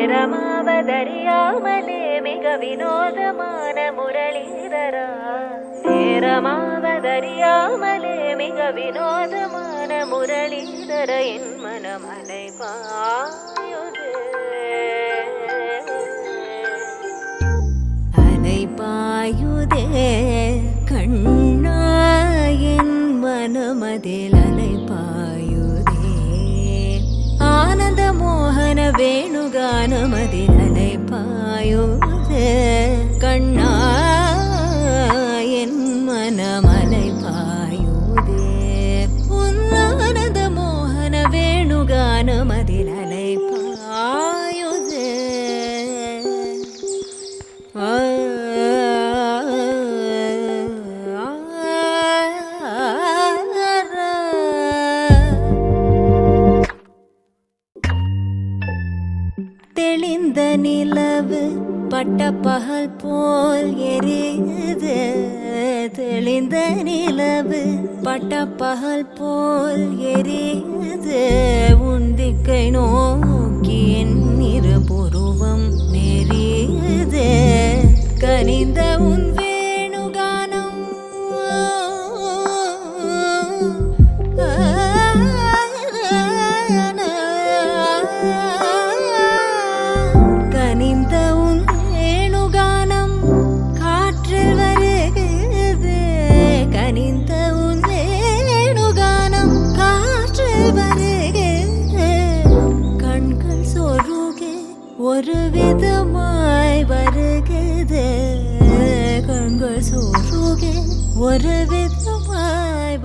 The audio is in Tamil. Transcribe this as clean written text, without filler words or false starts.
நேரமாவதறியாமலே மிக வினோதமான முரளிதரா, நேரமாவதறியாமலே மிக வினோதமான முரளிதர என் மனமலை பாயுதே, அலை பாயுதே கண்ணா என் மனமதில் அலை பாயுதே, ஆனந்த மோகன வேணுகானமதில் அலை பாயுதே கண்ணா என் மனமலை பாயுதே, உன் ஆனந்த மோகன வேணுகானமதில் அலை பாயுதே. தெளிந்த நிலவு பட்ட பகல் போல் எரியுது, தெளிந்த நிலவு பட்ட பகல் போல் எரியுது, உந்திக்கை நோக்கி என் இருபுருவம் நெறியுது, கனிந்த உன் வேணுகானம் கனிந்த உன் வேணுகானம் காற்றில் வருகிறது, கனிந்த உன் வேணுகானம் காற்றில் வருகிறது, கண்கள் சொருகே ஒரு விதமாய் வருகிறது, கண்கள் சொருகே ஒரு விதமாய்